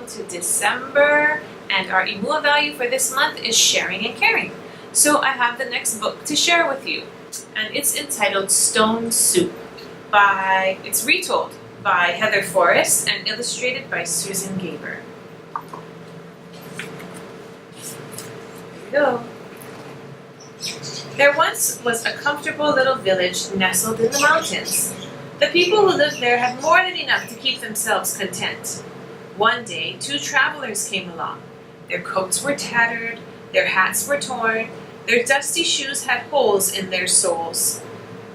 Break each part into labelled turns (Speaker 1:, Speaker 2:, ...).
Speaker 1: to December, and our Imua value for this month is sharing and caring. So I have the next book to share with you, and it's entitled Stone Soup. It's retold by Heather Forrest and illustrated by Susan Gaber. Here we go. There once was a comfortable little village nestled in the mountains. The people who lived there had more than enough to keep themselves content. One day, 2 travelers came along. Their coats were tattered, their hats were torn, their dusty shoes had holes in their soles.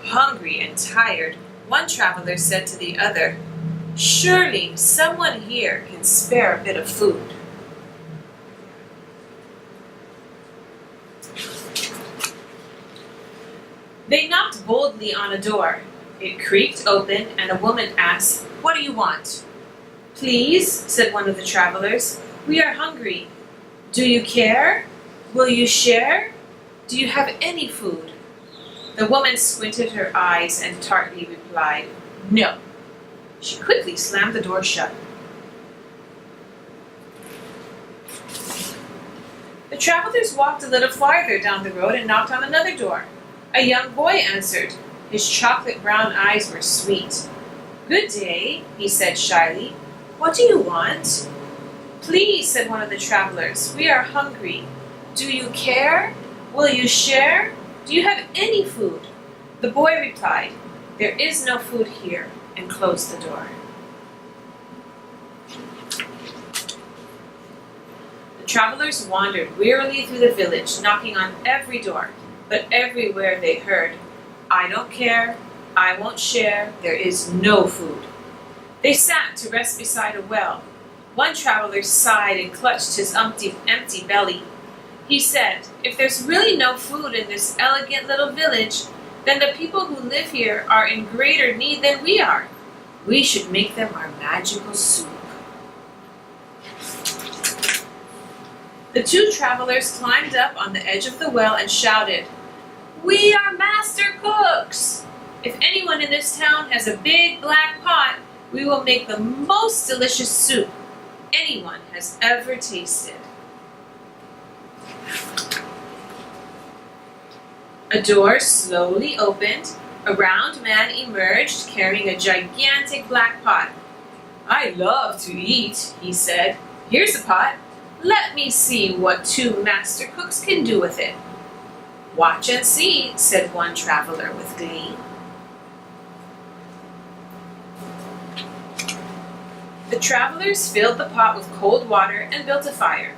Speaker 1: Hungry and tired, one traveler said to the other, "Surely someone here can spare a bit of food." They knocked boldly on a door. It creaked open, and a woman asked, "What do you want?" "Please," said one of the travelers, "we are hungry. Do you care? Will you share? Do you have any food?" The woman squinted her eyes and tartly replied, "No." She quickly slammed the door shut. The travelers walked a little farther down the road and knocked on another door. A young boy answered. His chocolate brown eyes were sweet. "Good day," he said shyly. "What do you want?" "Please," said one of the travelers, "we are hungry. Do you care? Will you share? Do you have any food?" The boy replied, "There is no food here," and closed the door. The travelers wandered wearily through the village, knocking on every door, but everywhere they heard, "I don't care, I won't share, there is no food." They sat to rest beside a well. One traveler sighed and clutched his empty belly. He said, "If there's really no food in this elegant little village, then the people who live here are in greater need than we are. We should make them our magical soup." The 2 travelers climbed up on the edge of the well and shouted, "We are master cooks! If anyone in this town has a big black pot, we will make the most delicious soup anyone has ever tasted." A door slowly opened. A round man emerged carrying a gigantic black pot. "I love to eat," he said. "Here's a pot. Let me see what 2 master cooks can do with it." "Watch and see," said one traveler with glee. The travelers filled the pot with cold water and built a fire.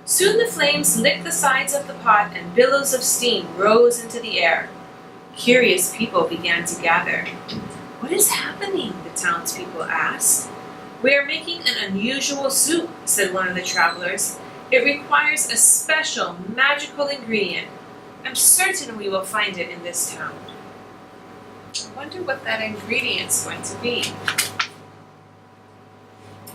Speaker 1: Soon the flames licked the sides of the pot and billows of steam rose into the air. Curious people began to gather. "What is happening?" the townspeople asked. "We are making an unusual soup," said one of the travelers. "It requires a special magical ingredient. I'm certain we will find it in this town." I wonder what that ingredient's going to be.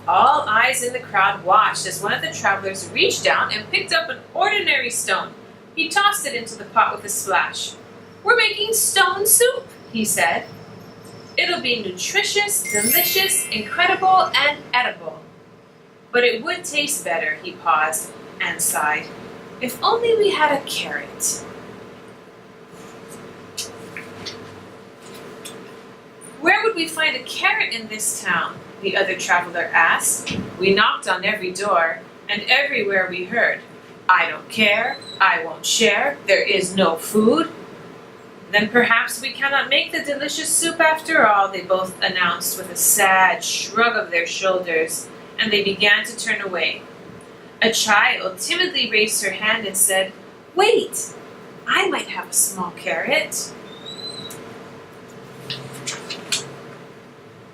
Speaker 1: All eyes in the crowd watched as one of the travelers reached down and picked up an ordinary stone. He tossed it into the pot with a splash. "We're making stone soup," he said. "It'll be nutritious, delicious, incredible, and edible. But it would taste better," he paused and sighed. "If only we had a carrot." "Where would we find a carrot in this town?" the other traveler asked. "We knocked on every door, and everywhere we heard, 'I don't care, I won't share, there is no food.'" "Then perhaps we cannot make the delicious soup after all," they both announced with a sad shrug of their shoulders, and they began to turn away. A child timidly raised her hand and said, "Wait, I might have a small carrot."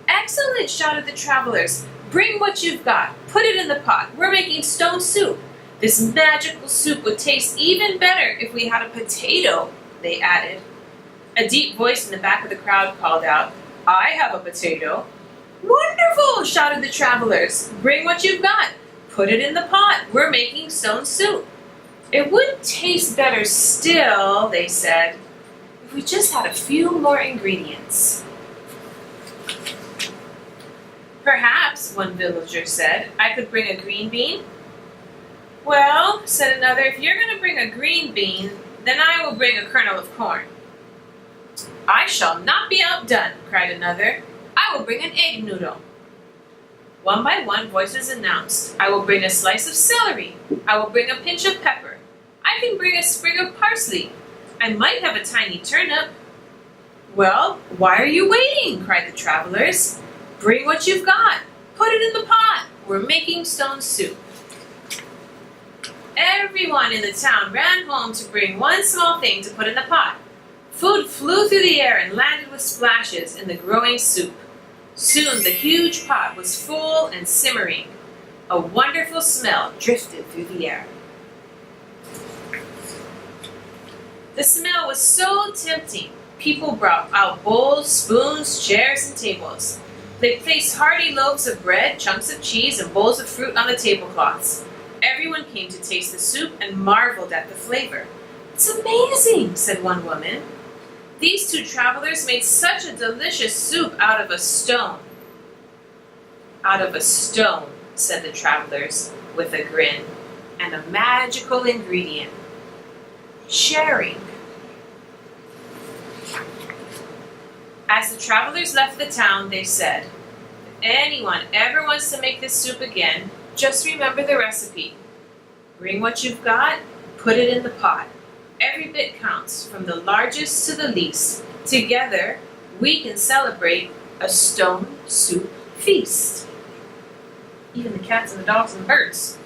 Speaker 1: "Excellent," shouted the travelers. "Bring what you've got. Put it in the pot. We're making stone soup. This magical soup would taste even better if we had a potato," they added. A deep voice in the back of the crowd called out, "I have a potato." "Wonderful," shouted the travelers. "Bring what you've got. Put it in the pot. We're making stone soup." "It would taste better still," they said, "if we just had a few more ingredients." Perhaps, one villager said, I could bring a green bean. Well, said another, if you're going to bring a green bean, then I will bring a kernel of corn. I shall not be outdone, cried another. I will bring an egg noodle. One by one, voices announced, I will bring a slice of celery. I will bring a pinch of pepper. I can bring a sprig of parsley. I might have a tiny turnip. Well, why are you waiting? Cried the travelers. Bring what you've got. Put it in the pot. We're making stone soup. Everyone in the town ran home to bring one small thing to put in the pot. Food flew through the air and landed with splashes in the growing soup. Soon the huge pot was full and simmering. A wonderful smell drifted through the air. The smell was so tempting. People brought out bowls, spoons, chairs, and tables. They placed hearty loaves of bread, chunks of cheese, and bowls of fruit on the tablecloths. Everyone came to taste the soup and marveled at the flavor. It's amazing, said one woman. These two travelers made such a delicious soup out of a stone. Out of a stone, said the travelers with a grin, and a magical ingredient. Sharing. As the travelers left the town, they said, if anyone ever wants to make this soup again, just remember the recipe. Bring what you've got, put it in the pot. Every bit counts, from the largest to the least. Together, we can celebrate a stone soup feast. Even the cats and the dogs and the birds.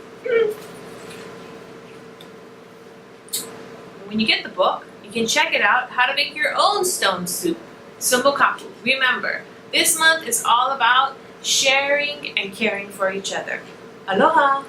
Speaker 1: When you get the book, you can check it out, how to make your own stone soup. Sumbukaku. Remember, this month is all about sharing and caring for each other. Aloha!